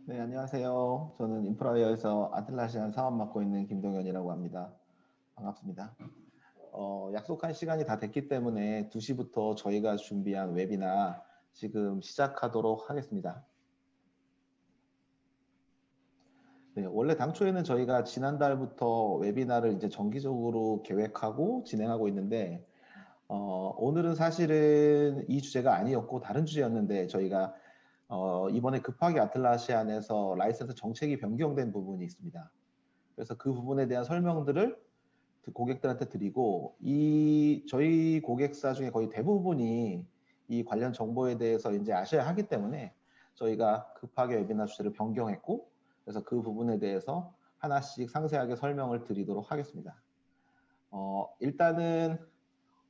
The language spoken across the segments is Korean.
네, 안녕하세요. 저는 인프라웨어에서 아틀라시안 사업 맡고 있는 김동현이라고 합니다. 반갑습니다. 약속한 시간이 다 됐기 때문에 2시부터 저희가 준비한 웨비나 지금 시작하도록 하겠습니다. 네, 원래 당초에는 저희가 지난달부터 웨비나를 이제 정기적으로 계획하고 진행하고 있는데, 오늘은 사실은 이 주제가 아니었고 다른 주제였는데 저희가 이번에 급하게 아틀라시안에서 라이센스 정책이 변경된 부분이 있습니다. 그래서 그 부분에 대한 설명들을 고객들한테 드리고, 저희 고객사 중에 거의 대부분이 이 관련 정보에 대해서 이제 아셔야 하기 때문에 저희가 급하게 웨비나 주제를 변경했고, 그래서 그 부분에 대해서 하나씩 상세하게 설명을 드리도록 하겠습니다. 일단은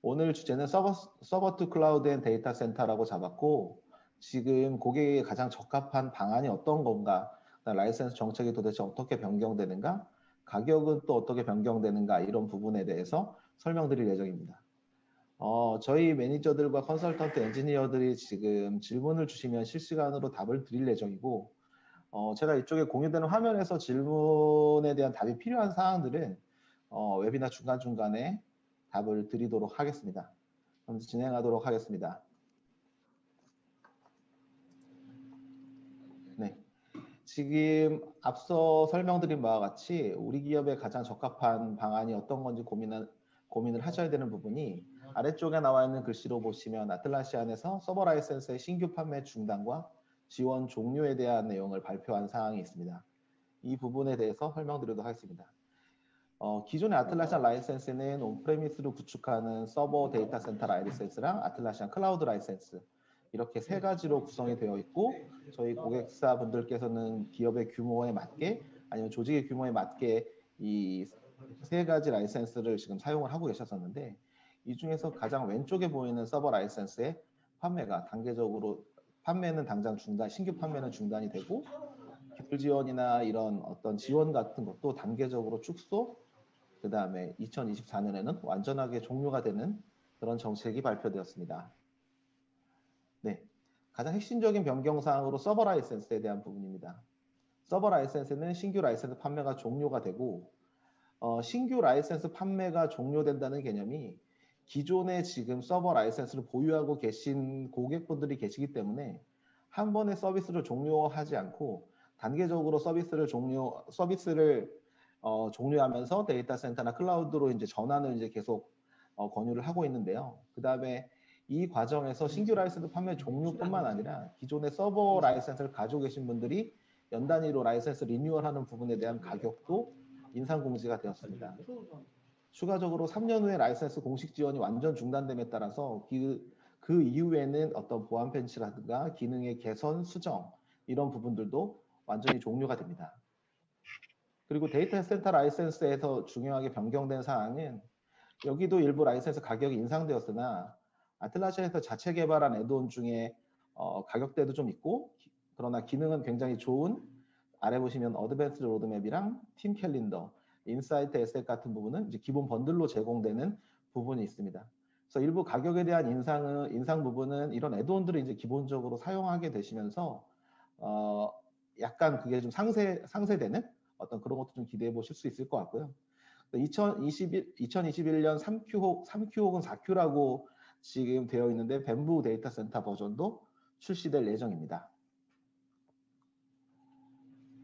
오늘 주제는 서버 투 클라우드 앤 데이터 센터라고 잡았고, 지금 고객에게 가장 적합한 방안이 어떤 건가, 라이센스 정책이 도대체 어떻게 변경되는가, 가격은 또 어떻게 변경되는가, 이런 부분에 대해서 설명드릴 예정입니다. 저희 매니저들과 컨설턴트 엔지니어들이 지금 질문을 주시면 실시간으로 답을 드릴 예정이고, 제가 이쪽에 공유되는 화면에서 질문에 대한 답이 필요한 사항들은 웨비나 중간중간에 답을 드리도록 하겠습니다. 그럼 진행하도록 하겠습니다. 네. 지금 앞서 설명드린 바와 같이 우리 기업에 가장 적합한 방안이 어떤 건지 고민을 하셔야 되는 부분이 아래쪽에 나와 있는 글씨로 보시면 아틀라시안에서 서버 라이센스의 신규 판매 중단과 지원 종료에 대한 내용을 발표한 사항이 있습니다. 이 부분에 대해서 설명드리도록 하겠습니다. 기존의 아틀라시안 라이센스는 온프레미스로 구축하는 서버 데이터 센터 라이센스랑 아틀라시안 클라우드 라이센스 이렇게 세 가지로 구성이 되어 있고, 저희 고객사 분들께서는 기업의 규모에 맞게 아니면 조직의 규모에 맞게 이 세 가지 라이센스를 지금 사용을 하고 계셨었는데, 이 중에서 가장 왼쪽에 보이는 서버 라이센스의 판매가 단계적으로 판매는 당장 신규 판매는 중단이 되고, 기술 지원이나 이런 어떤 지원 같은 것도 단계적으로 축소, 그 다음에 2024년에는 완전하게 종료가 되는 그런 정책이 발표되었습니다. 네, 가장 핵심적인 변경사항으로 서버 라이센스에 대한 부분입니다. 서버 라이센스는 신규 라이센스 판매가 종료가 되고, 신규 라이센스 판매가 종료된다는 개념이 기존에 지금 서버 라이센스를 보유하고 계신 고객분들이 계시기 때문에 한 번에 서비스를 종료하지 않고 단계적으로 서비스를 종료하면서 데이터 센터나 클라우드로 이제 전환을 이제 계속 권유를 하고 있는데요. 그 다음에 이 과정에서 신규 라이센스 판매 종료뿐만 아니라 기존의 서버 라이센스를 가지고 계신 분들이 연 단위로 라이센스 리뉴얼하는 부분에 대한 가격도 인상 공지가 되었습니다. 추가적으로 3년 후에 라이센스 공식 지원이 완전 중단됨에 따라서 그 이후에는 어떤 보안 팬치라든가 기능의 개선, 수정 이런 부분들도 완전히 종료가 됩니다. 그리고 데이터 센터 라이센스에서 중요하게 변경된 사항은, 여기도 일부 라이센스 가격이 인상되었으나 아틀라시안에서 자체 개발한 애드온 중에 가격대도 좀 있고, 그러나 기능은 굉장히 좋은, 아래 보시면 어드밴스드 로드맵이랑 팀 캘린더, 인사이트 에셋 같은 부분은 이제 기본 번들로 제공되는 부분이 있습니다. 그래서 일부 가격에 대한 인상 부분은 이런 애드온들을 이제 기본적으로 사용하게 되시면서 약간 그게 좀 상쇄되는 어떤 그런 것도 좀 기대해 보실 수 있을 것 같고요. 2021년 3Q 혹은 4Q라고 지금 되어 있는데 뱀부 데이터 센터 버전도 출시될 예정입니다.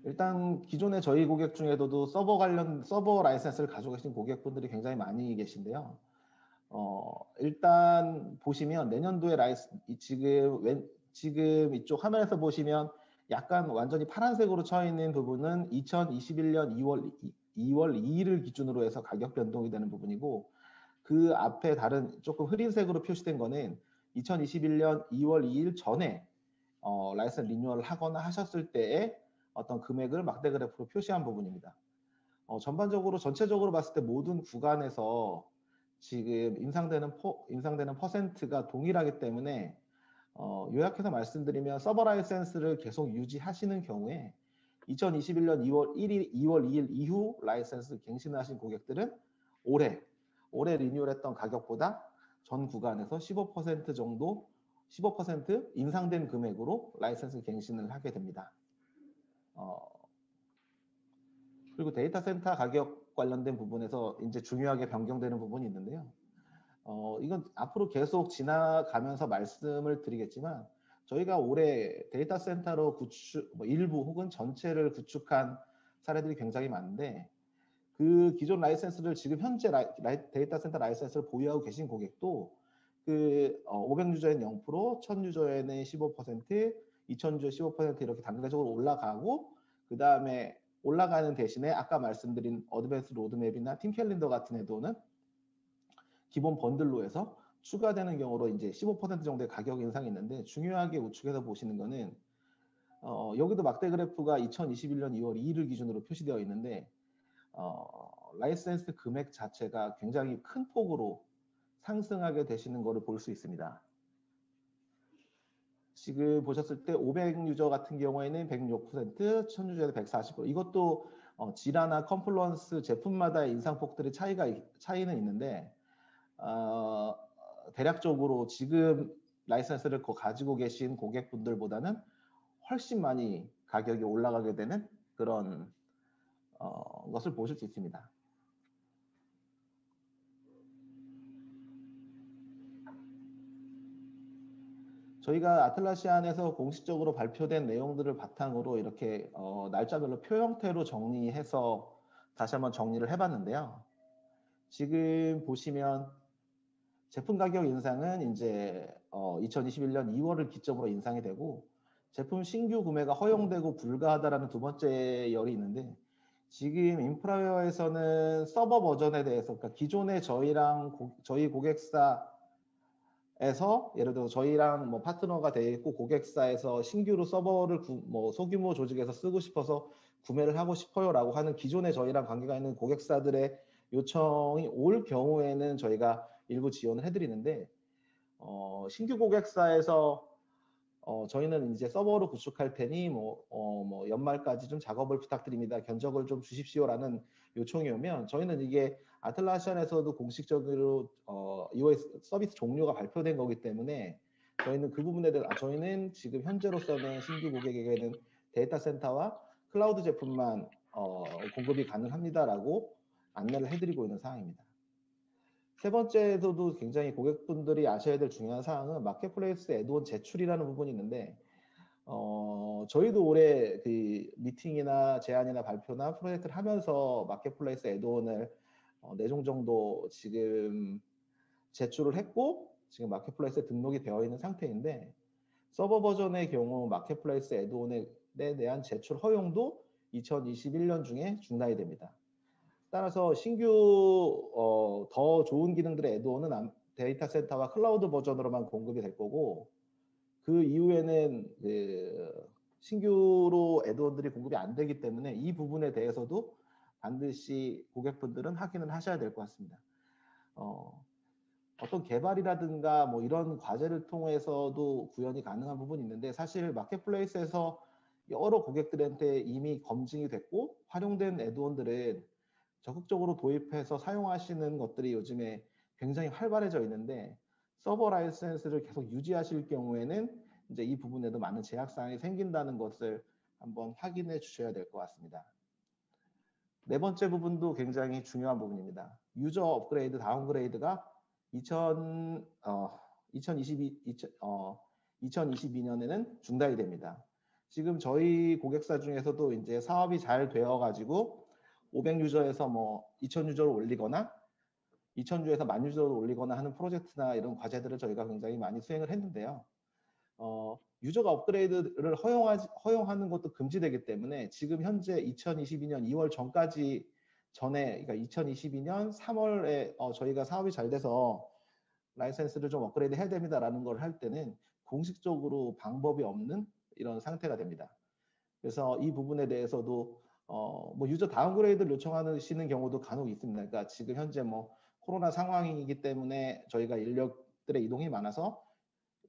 일단 기존의 저희 고객 중에도 서버 라이센스를 가지고 계신 고객분들이 굉장히 많이 계신데요. 일단 보시면 내년도에 지금 이쪽 화면에서 보시면 약간 완전히 파란색으로 쳐 있는 부분은 2021년 2월 2일을 기준으로 해서 가격 변동이 되는 부분이고, 그 앞에 다른 조금 흐린색으로 표시된 거는 2021년 2월 2일 전에 라이센스 리뉴얼을 하거나 하셨을 때의 어떤 금액을 막대 그래프로 표시한 부분입니다. 전체적으로 봤을 때 모든 구간에서 지금 인상되는 퍼센트가 동일하기 때문에 요약해서 말씀드리면 서버 라이센스를 계속 유지하시는 경우에 2021년 2월 2일 이후 라이센스 갱신을 하신 고객들은 올해 리뉴얼했던 가격보다 전 구간에서 15% 정도 15% 인상된 금액으로 라이센스 갱신을 하게 됩니다. 그리고 데이터 센터 가격 관련된 부분에서 이제 중요하게 변경되는 부분이 있는데요. 이건 앞으로 계속 지나가면서 말씀을 드리겠지만 저희가 올해 데이터 센터로 일부 혹은 전체를 구축한 사례들이 굉장히 많은데 그 기존 라이센스를 지금 현재 데이터 센터 라이센스를 보유하고 계신 고객도 그 500유저에는 0%, 1000유저에는 15%, 2000유저 15% 이렇게 단계적으로 올라가고 그 다음에 올라가는 대신에 아까 말씀드린 어드밴스 로드맵이나 팀 캘린더 같은 애도는 기본 번들로 해서 추가되는 경우로 이제 15% 정도의 가격 인상이 있는데 중요하게 우측에서 보시는 거는 여기도 막대 그래프가 2021년 2월 2일을 기준으로 표시되어 있는데 라이센스 금액 자체가 굉장히 큰 폭으로 상승하게 되시는 것을 볼 수 있습니다. 지금 보셨을 때 500유저 같은 경우에는 106%, 1000유저에는 140%. 이것도 지라나 컴플루언스 제품마다의 인상폭들의 차이는 있는데 대략적으로 지금 라이센스를 가지고 계신 고객분들보다는 훨씬 많이 가격이 올라가게 되는 그런 것을 보실 수 있습니다. 저희가 아틀라시안에서 공식적으로 발표된 내용들을 바탕으로 이렇게 날짜별로 표 형태로 정리해서 다시 한번 정리를 해봤는데요. 지금 보시면 제품 가격 인상은 이제 2021년 2월을 기점으로 인상이 되고 제품 신규 구매가 허용되고 불가하다라는 두 번째 열이 있는데 지금 인프라웨어에서는 서버 버전에 대해서 그러니까 기존에 저희 고객사에서 예를 들어 저희랑 뭐 파트너가 돼 있고 고객사에서 신규로 서버를 뭐 소규모 조직에서 쓰고 싶어서 구매를 하고 싶어요라고 하는 기존에 저희랑 관계가 있는 고객사들의 요청이 올 경우에는 저희가 일부 지원을 해드리는데 신규 고객사에서 저희는 이제 서버로 구축할 테니 뭐 연말까지 좀 작업을 부탁드립니다. 견적을 좀 주십시오라는 요청이 오면 저희는 이게 아틀라시안에서도 공식적으로 EOS 서비스 종료가 발표된 거기 때문에 저희는 그 부분에 대해 저희는 지금 현재로서는 신규 고객에게는 데이터 센터와 클라우드 제품만 공급이 가능합니다라고 안내를 해드리고 있는 상황입니다. 세 번째에서도 굉장히 고객분들이 아셔야 될 중요한 사항은 마켓플레이스 애드온 제출이라는 부분이 있는데 저희도 올해 그 미팅이나 제안이나 발표나 프로젝트를 하면서 마켓플레이스 애드온을 4종 정도 지금 제출을 했고 지금 마켓플레이스에 등록이 되어 있는 상태인데 서버 버전의 경우 마켓플레이스 애드온에 대한 제출 허용도 2021년 중에 중단이 됩니다. 따라서 신규 더 좋은 기능들의 애드온은 데이터 센터와 클라우드 버전으로만 공급이 될 거고 그 이후에는 신규로 애드온들이 공급이 안 되기 때문에 이 부분에 대해서도 반드시 고객분들은 확인을 하셔야 될 것 같습니다. 어떤 개발이라든가 뭐 이런 과제를 통해서도 구현이 가능한 부분이 있는데 사실 마켓플레이스에서 여러 고객들한테 이미 검증이 됐고 활용된 애드온들은 적극적으로 도입해서 사용하시는 것들이 요즘에 굉장히 활발해져 있는데 서버 라이센스를 계속 유지하실 경우에는 이제 이 부분에도 많은 제약사항이 생긴다는 것을 한번 확인해 주셔야 될 것 같습니다. 네 번째 부분도 굉장히 중요한 부분입니다. 유저 업그레이드, 다운그레이드가 2022년에는 중단이 됩니다. 지금 저희 고객사 중에서도 이제 사업이 잘 되어 가지고 500유저에서 뭐 2000유저를 올리거나 2000유저에서 10,000유저를 올리거나 하는 프로젝트나 이런 과제들을 저희가 굉장히 많이 수행을 했는데요. 유저가 업그레이드를 허용하는 것도 금지되기 때문에 지금 현재 2022년 2월 전까지 그러니까 2022년 3월에 저희가 사업이 잘 돼서 라이센스를 좀 업그레이드 해야 됩니다라는 걸 할 때는 공식적으로 방법이 없는 이런 상태가 됩니다. 그래서 이 부분에 대해서도 뭐 유저 다운그레이드를 요청하시는 경우도 간혹 있습니다. 그러니까 지금 현재 뭐 코로나 상황이기 때문에 저희가 인력들의 이동이 많아서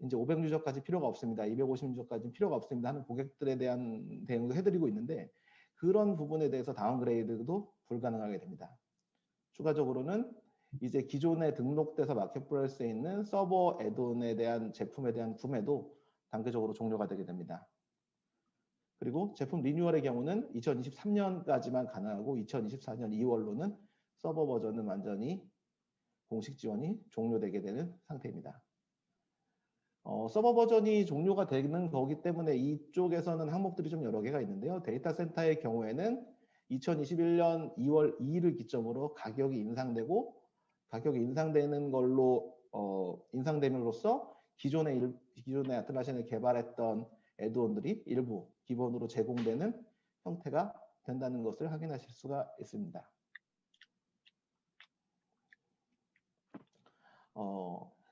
이제 500유저까지 필요가 없습니다. 250유저까지 필요가 없습니다 하는 고객들에 대한 대응도 해드리고 있는데 그런 부분에 대해서 다운그레이드도 불가능하게 됩니다. 추가적으로는 이제 기존에 등록돼서 마켓플레이스에 있는 서버 애돈에 대한 제품에 대한 구매도 단계적으로 종료가 되게 됩니다. 그리고 제품 리뉴얼의 경우는 2023년까지만 가능하고 2024년 2월로는 서버 버전은 완전히 공식 지원이 종료되게 되는 상태입니다. 서버 버전이 종료가 되는 거기 때문에 이쪽에서는 항목들이 좀 여러 개가 있는데요. 데이터 센터의 경우에는 2021년 2월 2일을 기점으로 가격이 인상되고, 가격이 인상되는 걸로 인상됨으로써 기존의 아틀라시안을 개발했던 애드온들이 일부 기본으로 제공되는 형태가 된다는 것을 확인하실 수가 있습니다.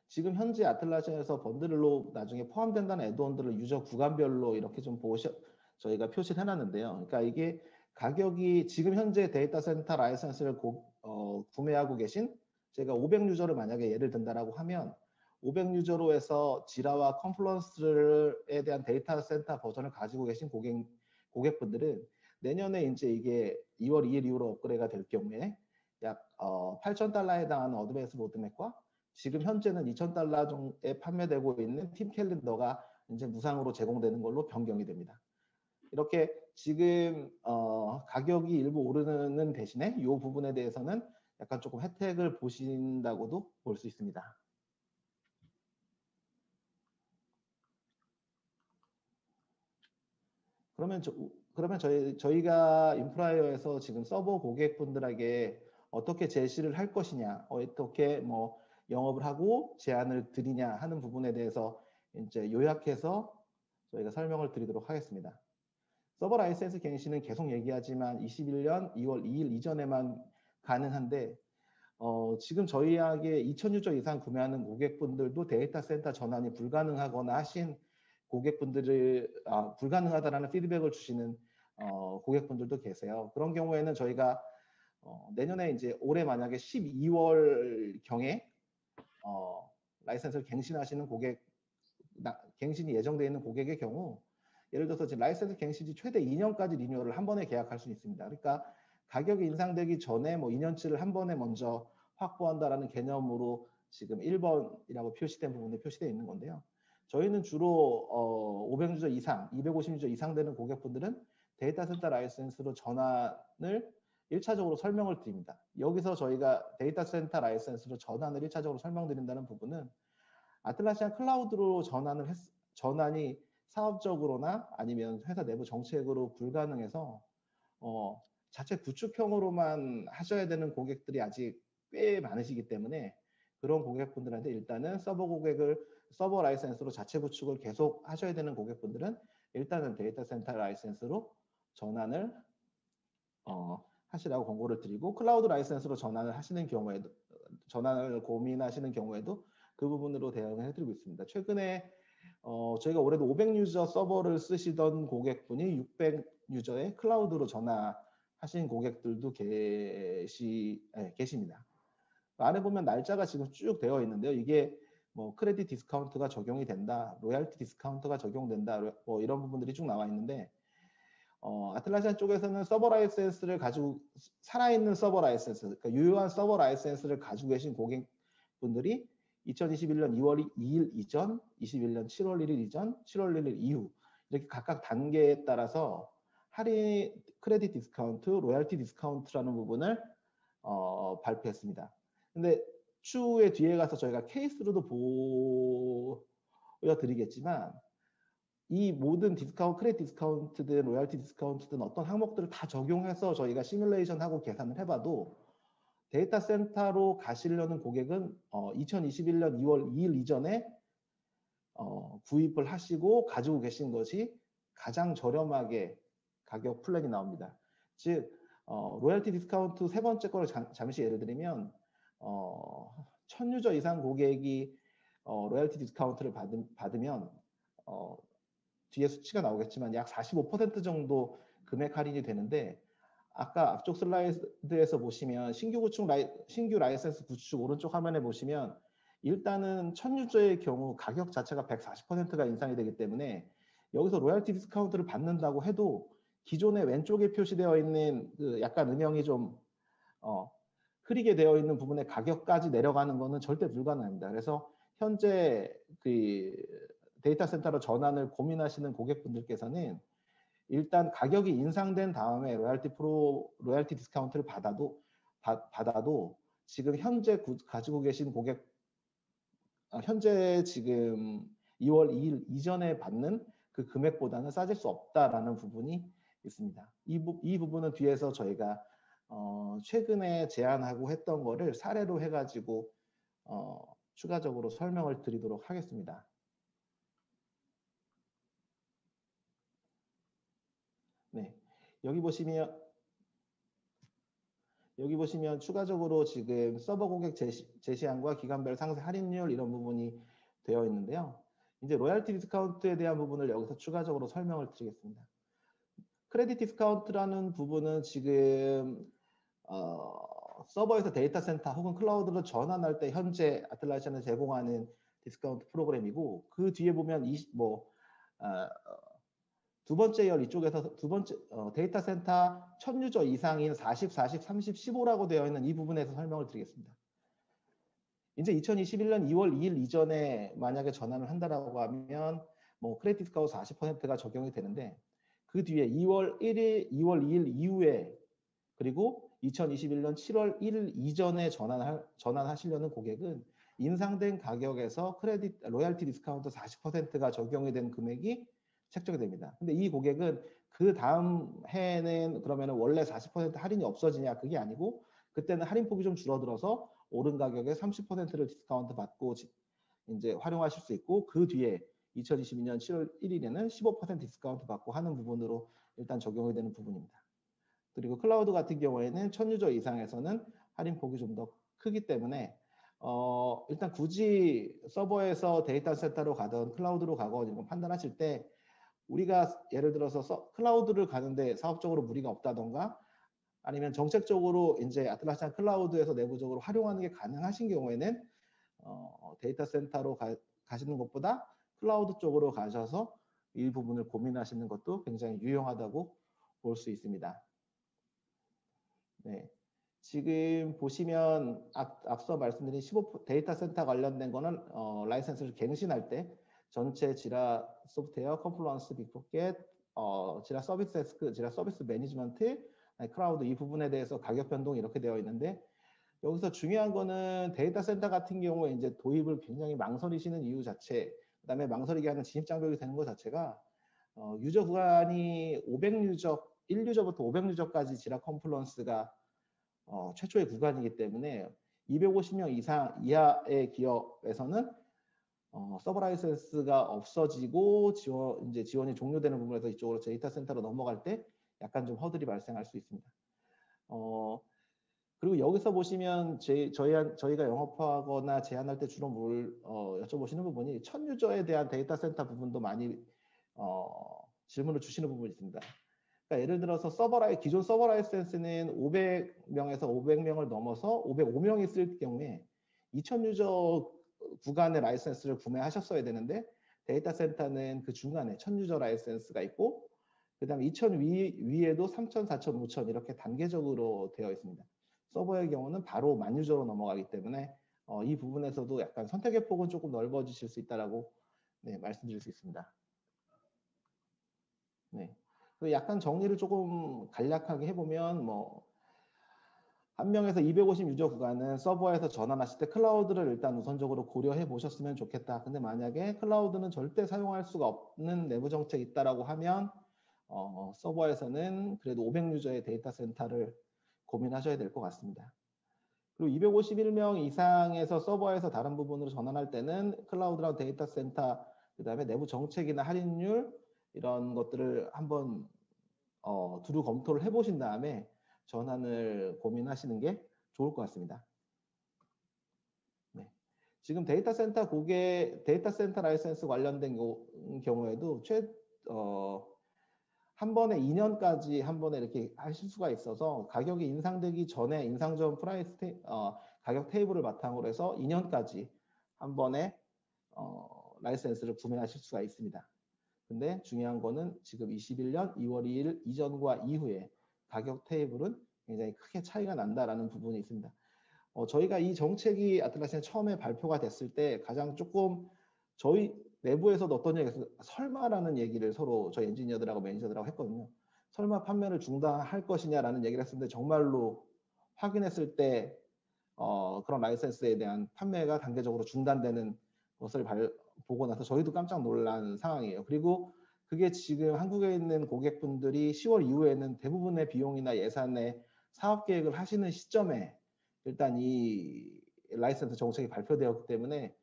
지금 현재 아틀라시안에서 번들로 나중에 포함된다는 애드온들을 유저 구간별로 이렇게 좀 저희가 표시를 해놨는데요. 그러니까 이게 가격이 지금 현재 데이터 센터 라이선스를 구매하고 계신 제가 500유저를 만약에 예를 든다라고 하면 500유저로 해서 지라와 컨플런스에 대한 데이터 센터 버전을 가지고 계신 고객분들은 내년에 이제 이게 2월 2일 이후로 업그레이드가 될 경우에 약 $8,000에 해당하는 어드밴스 로드맵과 지금 현재는 $2,000에 판매되고 있는 팀 캘린더가 이제 무상으로 제공되는 걸로 변경이 됩니다. 이렇게 지금 가격이 일부 오르는 대신에 이 부분에 대해서는 약간 조금 혜택을 보신다고도 볼 수 있습니다. 그러면 저희가 인프라이어에서 지금 서버 고객분들에게 어떻게 제시를 할 것이냐, 어떻게 뭐 영업을 하고 제안을 드리냐 하는 부분에 대해서 이제 요약해서 저희가 설명을 드리도록 하겠습니다. 서버 라이센스 갱신은 계속 얘기하지만 21년 2월 2일 이전에만 가능한데 지금 저희에게 2000유저 이상 구매하는 고객분들도 데이터 센터 전환이 불가능하거나 하신 고객분들을 불가능하다라는 피드백을 주시는 고객분들도 계세요. 그런 경우에는 저희가 내년에 이제 올해 만약에 12월 경에 라이센스를 갱신하시는 갱신이 예정되어 있는 고객의 경우 예를 들어서 지금 라이센스 갱신이 최대 2년까지 리뉴얼을 한 번에 계약할 수 있습니다. 그러니까 가격이 인상되기 전에 뭐 2년치를 한 번에 먼저 확보한다라는 개념으로 지금 1번이라고 표시된 부분에 표시되어 있는 건데요. 저희는 주로 500유저 이상, 250유저 이상 되는 고객분들은 데이터 센터 라이센스로 전환을 1차적으로 설명을 드립니다. 여기서 저희가 데이터 센터 라이센스로 전환을 1차적으로 설명드린다는 부분은 아틀라시안 클라우드로 전환이 사업적으로나 아니면 회사 내부 정책으로 불가능해서 자체 구축형으로만 하셔야 되는 고객들이 아직 꽤 많으시기 때문에 그런 고객분들한테 일단은 서버 라이센스로 자체 구축을 계속 하셔야 되는 고객분들은 일단은 데이터 센터 라이센스로 전환을 하시라고 권고를 드리고 클라우드 라이센스로 전환을 하시는 경우에도 전환을 고민하시는 경우에도 그 부분으로 대응을 해드리고 있습니다. 최근에 저희가 올해도 500유저 서버를 쓰시던 고객분이 600유저의 클라우드로 전환하신 고객들도 계십니다. 안에 보면 날짜가 지금 쭉 되어 있는데요. 이게 뭐 크레딧 디스카운트가 적용이 된다, 로얄티 디스카운트가 적용된다, 뭐 이런 부분들이 쭉 나와 있는데 아틀라시안 쪽에서는 서버 라이센스를 가지고 살아있는 서버 라이센스, 그러니까 유효한 서버 라이센스를 가지고 계신 고객분들이 2021년 2월 2일 이전, 21년 7월 1일 이전, 7월 1일 이후 이렇게 각각 단계에 따라서 할인, 크레딧 디스카운트, 로얄티 디스카운트라는 부분을 발표했습니다. 근데 추후에 뒤에 가서 저희가 케이스로도 보여드리겠지만 이 모든 크레딧 디스카운트든 로얄티 디스카운트든 어떤 항목들을 다 적용해서 저희가 시뮬레이션하고 계산을 해봐도 데이터 센터로 가시려는 고객은 2021년 2월 2일 이전에 구입을 하시고 가지고 계신 것이 가장 저렴하게 가격 플랜이 나옵니다. 즉 로얄티 디스카운트 세 번째 거를 잠시 예를 들면 1000유저 이상 고객이 로얄티 디스카운트를 받으면 뒤에 수치가 나오겠지만 약 45% 정도 금액 할인이 되는데 아까 앞쪽 슬라이드에서 보시면 신규 라이센스 구축 오른쪽 화면에 보시면 일단은 1000유저의 경우 가격 자체가 140%가 인상이 되기 때문에 여기서 로얄티 디스카운트를 받는다고 해도 기존에 왼쪽에 표시되어 있는 그 약간 음영이 좀 흐리게 되어 있는 부분의 가격까지 내려가는 것은 절대 불가능합니다. 그래서 현재 그 데이터 센터로 전환을 고민하시는 고객분들께서는 일단 가격이 인상된 다음에 로얄티 디스카운트를 받아도 지금 현재 가지고 계신 고객 현재 지금 2월 2일 이전에 받는 그 금액보다는 싸질 수 없다라는 부분이 있습니다. 이 부분은 뒤에서 저희가 최근에 제안하고 했던 거를 사례로 해가지고 추가적으로 설명을 드리도록 하겠습니다. 네, 여기 보시면 추가적으로 지금 서버 고객 제시안과 기간별 상세 할인율 이런 부분이 되어 있는데요. 이제 로얄티 디스카운트에 대한 부분을 여기서 추가적으로 설명을 드리겠습니다. 크레딧 디스카운트라는 부분은 지금 서버에서 데이터 센터 혹은 클라우드로 전환할 때 현재 아틀라시안에 제공하는 디스카운트 프로그램이고, 그 뒤에 보면 두 번째 열 이쪽에서 데이터 센터 1000유저 이상인 40, 40, 30, 15라고 되어 있는 이 부분에서 설명을 드리겠습니다. 이제 2021년 2월 2일 이전에 만약에 전환을 한다라고 하면 크레딧 디스카운트 40%가 적용이 되는데, 그 뒤에 2월 2일 이후에 그리고 2021년 7월 1일 이전에 전환하시려는 고객은 인상된 가격에서 로얄티 디스카운트 40%가 적용이 된 금액이 책정이 됩니다. 근데 이 고객은 그 다음 해에는 그러면 원래 40% 할인이 없어지냐? 그게 아니고 그때는 할인폭이 좀 줄어들어서 오른 가격에 30%를 디스카운트 받고 이제 활용하실 수 있고, 그 뒤에 2022년 7월 1일에는 15% 디스카운트 받고 하는 부분으로 일단 적용이 되는 부분입니다. 그리고 클라우드 같은 경우에는 1000유저 이상에서는 할인폭이 좀 더 크기 때문에 일단 굳이 서버에서 데이터 센터로 가든 클라우드로 가건 이런 판단하실 때, 우리가 예를 들어서 클라우드를 가는데 사업적으로 무리가 없다던가 아니면 정책적으로 이제 아틀라시안 클라우드에서 내부적으로 활용하는 게 가능하신 경우에는 데이터 센터로 가시는 것보다 클라우드 쪽으로 가셔서 이 부분을 고민하시는 것도 굉장히 유용하다고 볼 수 있습니다. 네, 지금 보시면 앞서 말씀드린 데이터 센터 관련된 거는 라이센스를 갱신할 때 전체 지라 소프트웨어, 컴플런스, 빅포켓, 지라 서비스 데스크, 지라 서비스 매니지먼트, 클라우드 이 부분에 대해서 가격 변동이 이렇게 되어 있는데, 여기서 중요한 거는 데이터 센터 같은 경우에 이제 도입을 굉장히 망설이시는 이유 자체, 그다음에 망설이게 하는 진입 장벽이 되는 것 자체가 유저 구간이 500유저, 1유저부터 500유저까지 지라 컴플런스가 최초의 구간이기 때문에 250명 이하의 기업에서는 서버 라이센스가 없어지고 지원이 종료되는 부분에서 이쪽으로 데이터 센터로 넘어갈 때 약간 좀 허들이 발생할 수 있습니다. 그리고 여기서 보시면 저희가 영업하거나 제안할 때 주로 여쭤보시는 부분이 1000유저에 대한 데이터 센터 부분도 많이 질문을 주시는 부분이 있습니다. 그러니까 예를 들어서 기존 서버 라이센스는 500명에서 500명을 넘어서 505명이 쓸 경우에 2000유저 구간의 라이센스를 구매하셨어야 되는데, 데이터 센터는 그 중간에 1000유저 라이센스가 있고 그 다음에 2000 위에도 3000, 4000, 5000 이렇게 단계적으로 되어 있습니다. 서버의 경우는 바로 10,000유저로 넘어가기 때문에 이 부분에서도 약간 선택의 폭은 조금 넓어지실 수 있다라고 말씀드릴 수 있습니다. 네. 약간 정리를 조금 간략하게 해보면 한 명에서 250 유저 구간은 서버에서 전환하실 때 클라우드를 일단 우선적으로 고려해 보셨으면 좋겠다. 근데 만약에 클라우드는 절대 사용할 수가 없는 내부 정책이 있다라고 하면 서버에서는 그래도 500유저의 데이터 센터를 고민하셔야 될 것 같습니다. 그리고 251명 이상에서 서버에서 다른 부분으로 전환할 때는 클라우드랑 데이터 센터, 그 다음에 내부 정책이나 할인율 이런 것들을 한번 두루 검토를 해보신 다음에 전환을 고민하시는 게 좋을 것 같습니다. 네. 지금 데이터 센터 라이센스 관련된 경우에도 한 번에 2년까지 한 번에 이렇게 하실 수가 있어서, 가격이 인상되기 전에 인상 전 가격 테이블을 바탕으로 해서 2년까지 한 번에 라이센스를 구매하실 수가 있습니다. 근데 중요한 거는 지금 21년 2월 2일 이전과 이후에 가격 테이블은 굉장히 크게 차이가 난다라는 부분이 있습니다. 저희가 이 정책이 아틀라시안에 처음에 발표가 됐을 때 가장 조금 저희 내부에서도 어떤 얘기가 있어요. 설마라는 얘기를 서로 저희 엔지니어들하고 매니저들하고 했거든요. 설마 판매를 중단할 것이냐라는 얘기를 했었는데 정말로 확인했을 때 그런 라이센스에 대한 판매가 단계적으로 중단되는 것을 보고 나서 저희도 깜짝 놀란 상황이에요. 그리고 그게 지금 한국에 있는 고객분들이 10월 이후에는 대부분의 비용이나 예산에 사업 계획을 하시는 시점에 일단 이 라이센스 정책이 발표되었기 때문에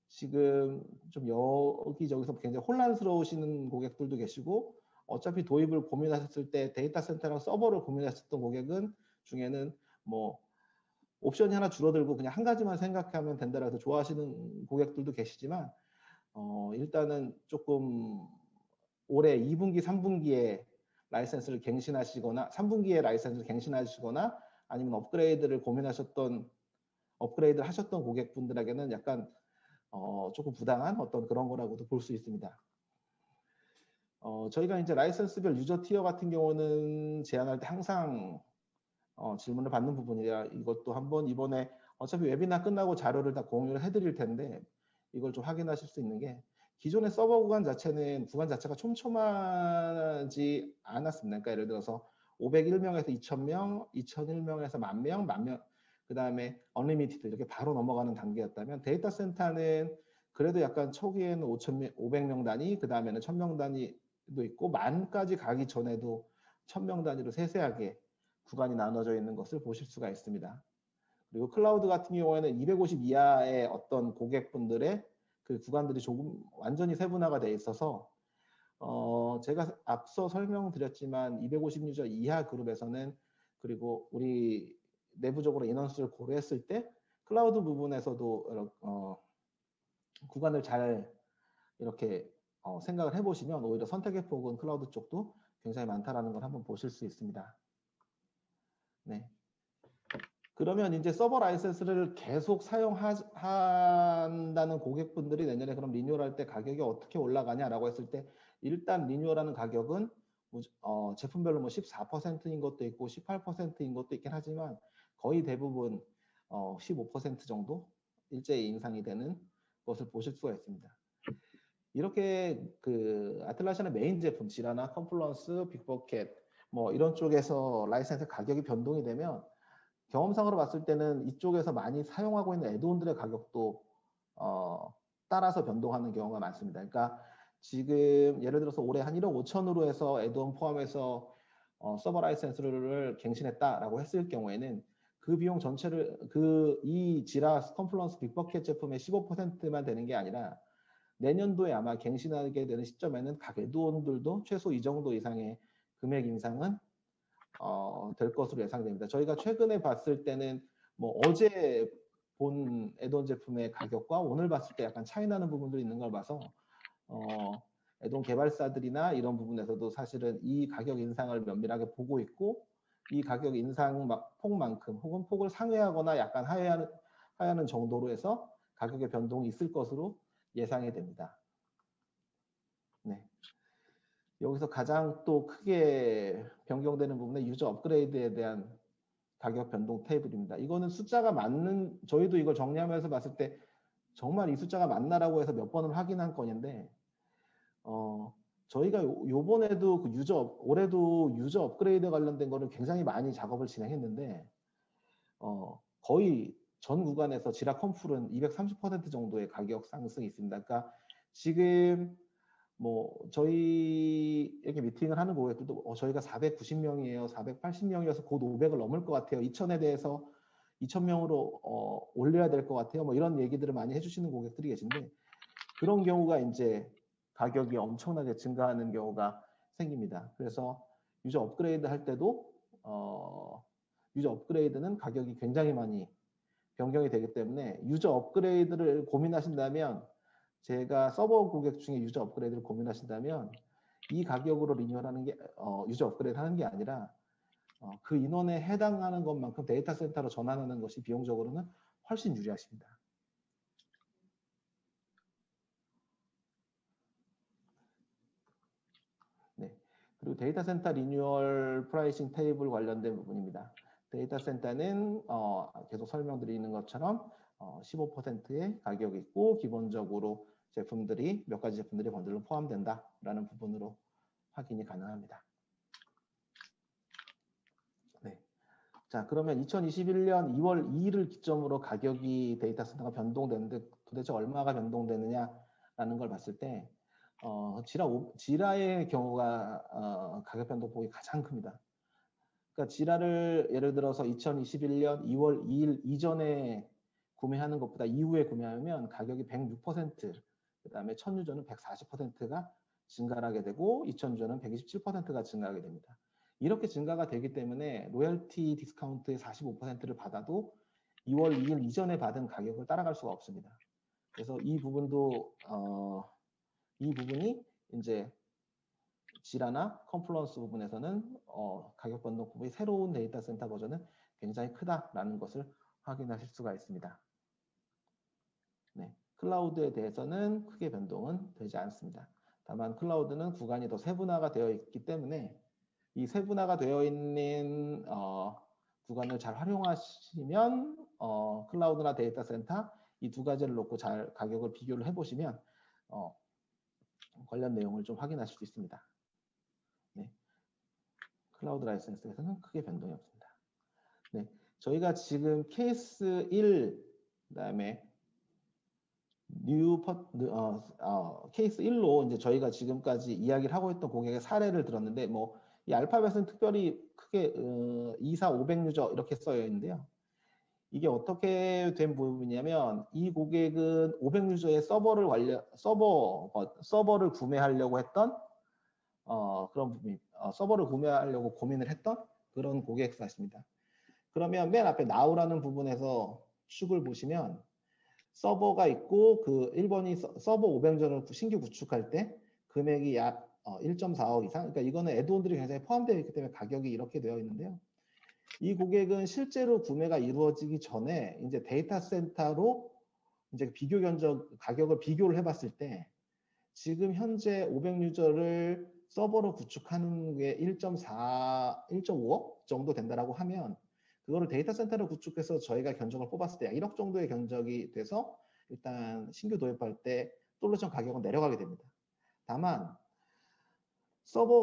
지금 좀 여기저기서 굉장히 혼란스러우시는 고객들도 계시고 어차피 도입을 고민하셨을 때 데이터 센터랑 서버를 고민하셨던 고객은 중에는 뭐 옵션이 하나 줄어들고 그냥 한 가지만 생각하면 된다고 해서 좋아하시는 고객들도 계시지만 일단은 조금 올해 2분기, 3분기에 라이센스를 갱신하시거나 3분기에 라이센스를 갱신하시거나 아니면 업그레이드를 하셨던 고객분들에게는 약간 조금 부당한 어떤 그런 거라고도 볼 수 있습니다. 저희가 이제 라이센스별 유저 티어 같은 경우는 제안할 때 항상 질문을 받는 부분이라 이것도 한번 이번에 어차피 웨비나 끝나고 자료를 다 공유를 해드릴 텐데 이걸 좀 확인하실 수 있는 게 기존의 서버 구간 자체가 촘촘하지 않았습니다. 그러니까 예를 들어서 501명에서 2000명, 2001명에서 10,000명, 10,000명, 그 다음에 언리미티드 이렇게 바로 넘어가는 단계였다면 데이터 센터는 그래도 약간 초기에는 500명 단위, 그 다음에는 1000명 단위도 있고 만까지 가기 전에도 1000명 단위로 세세하게 구간이 나눠져 있는 것을 보실 수가 있습니다. 그리고 클라우드 같은 경우에는 250 이하의 어떤 고객분들의 그 구간들이 조금 완전히 세분화가 돼 있어서 제가 앞서 설명드렸지만 250 유저 이하 그룹에서는 그리고 우리 내부적으로 인원수를 고려했을 때 클라우드 부분에서도 구간을 잘 이렇게 생각을 해보시면 오히려 선택의 폭은 클라우드 쪽도 굉장히 많다라는 걸 한번 보실 수 있습니다. 네. 그러면 이제 서버 라이센스를 계속 사용한다는 고객분들이 내년에 그럼 리뉴얼할 때 가격이 어떻게 올라가냐라고 했을 때 일단 리뉴얼하는 가격은 제품별로 뭐 14%인 것도 있고 18%인 것도 있긴 하지만 거의 대부분 15% 정도 일제히 인상이 되는 것을 보실 수가 있습니다. 이렇게 그 아틀라시안의 메인 제품 지라나 컴플런스, 빅버켓 뭐 이런 쪽에서 라이센스 가격이 변동이 되면 경험상으로 봤을 때는 이쪽에서 많이 사용하고 있는 애드온들의 가격도 따라서 변동하는 경우가 많습니다. 그러니까 지금 예를 들어서 올해 한 1억 5천으로 해서 애드온 포함해서 서버 라이센스를 갱신했다라고 했을 경우에는 그 비용 전체를 이 지라 컴플런스 빅버켓 제품의 15%만 되는 게 아니라 내년도에 아마 갱신하게 되는 시점에는 각 애드온들도 최소 이 정도 이상의 금액 인상은 될 것으로 예상됩니다. 저희가 최근에 봤을 때는 뭐 어제 본 애돈 제품의 가격과 오늘 봤을 때 약간 차이 나는 부분들이 있는 걸 봐서 애돈 개발사들이나 이런 부분에서도 사실은 이 가격 인상을 면밀하게 보고 있고 이 가격 인상 폭만큼 혹은 폭을 상회하거나 약간 하회하는 정도로 해서 가격의 변동이 있을 것으로 예상이 됩니다. 네. 여기서 가장 또 크게 변경되는 부분은 유저 업그레이드에 대한 가격 변동 테이블입니다. 이거는 숫자가 맞는, 저희도 이걸 정리하면서 봤을 때 정말 이 숫자가 맞나라고 해서 몇 번을 확인한 건인데 저희가 요번에도 올해도 유저 업그레이드 관련된 거를 굉장히 많이 작업을 진행했는데 거의 전 구간에서 지라 컴플은 230% 정도의 가격 상승이 있습니다. 그러니까 지금 뭐 저희 이렇게 미팅을 하는 고객들도 저희가 490명이에요, 480명이어서 곧 500을 넘을 것 같아요. 2000에 대해서 2000명으로 올려야 될 것 같아요. 뭐 이런 얘기들을 많이 해주시는 고객들이 계신데 그런 경우가 이제 가격이 엄청나게 증가하는 경우가 생깁니다. 그래서 유저 업그레이드 할 때도 유저 업그레이드는 가격이 굉장히 많이 변경이 되기 때문에 유저 업그레이드를 고민하신다면 제가 서버 고객 중에 유저 업그레이드를 고민하신다면 이 가격으로 리뉴얼하는 게 유저 업그레이드 하는 게 아니라 그 인원에 해당하는 것만큼 데이터 센터로 전환하는 것이 비용적으로는 훨씬 유리하십니다. 네. 그리고 데이터 센터 리뉴얼 프라이싱 테이블 관련된 부분입니다. 데이터 센터는 계속 설명드리는 것처럼 15%의 가격이 있고 기본적으로 제품들이 몇 가지 제품들이 번들로 포함된다라는 부분으로 확인이 가능합니다. 네. 자, 그러면 2021년 2월 2일을 기점으로 가격이 데이터 센터가 변동되는데 도대체 얼마가 변동되느냐라는 걸 봤을 때 지라의 경우가 가격 변동폭이 가장 큽니다. 그러니까 지라를 예를 들어서 2021년 2월 2일 이전에 구매하는 것보다 이후에 구매하면 가격이 106%, 그다음에 1000유저는 140%가 증가하게 되고 2000유저는 127%가 증가하게 됩니다. 이렇게 증가가 되기 때문에 로열티 디스카운트의 45%를 받아도 2월 2일 이전에 받은 가격을 따라갈 수가 없습니다. 그래서 이 부분도 이 부분이 이제 지라나 컴플런스 부분에서는 가격 변동폭이 새로운 데이터 센터 버전은 굉장히 크다라는 것을 확인하실 수가 있습니다. 네, 클라우드에 대해서는 크게 변동은 되지 않습니다. 다만 클라우드는 구간이 더 세분화가 되어 있기 때문에 이 세분화가 되어 있는 구간을 잘 활용하시면 클라우드나 데이터 센터 이 두 가지를 놓고 잘 가격을 비교를 해보시면 관련 내용을 좀 확인하실 수 있습니다. 네, 클라우드 라이센스에서는 크게 변동이 없습니다. 네, 저희가 지금 케이스 1, 그다음에 케이스 1로 이제 저희가 지금까지 이야기를 하고 있던 고객의 사례를 들었는데 뭐 이 알파벳은 특별히 크게 2, 4, 500 유저 이렇게 써여 있는데요. 이게 어떻게 된 부분이냐면 이 고객은 500 유저의 서버를 구매하려고 했던 그런 부분, 서버를 구매하려고 고민을 했던 그런 고객사십니다. 그러면 맨 앞에 now라는 부분에서 축을 보시면 서버가 있고 그 1번이 서버 500전을 신규 구축할 때 금액이 약 1.4억 이상. 그러니까 이거는 애드온들이 굉장히 포함되어 있기 때문에 가격이 이렇게 되어 있는데요. 이 고객은 실제로 구매가 이루어지기 전에 이제 데이터 센터로 이제 비교 견적 가격을 비교를 해봤을 때 지금 현재 500 유저를 서버로 구축하는 게 1.5억 정도 된다라고 하면 그거를 데이터 센터로 구축해서 저희가 견적을 뽑았을 때 약 1억 정도의 견적이 돼서 일단 신규 도입할 때 솔루션 가격은 내려가게 됩니다. 다만 서버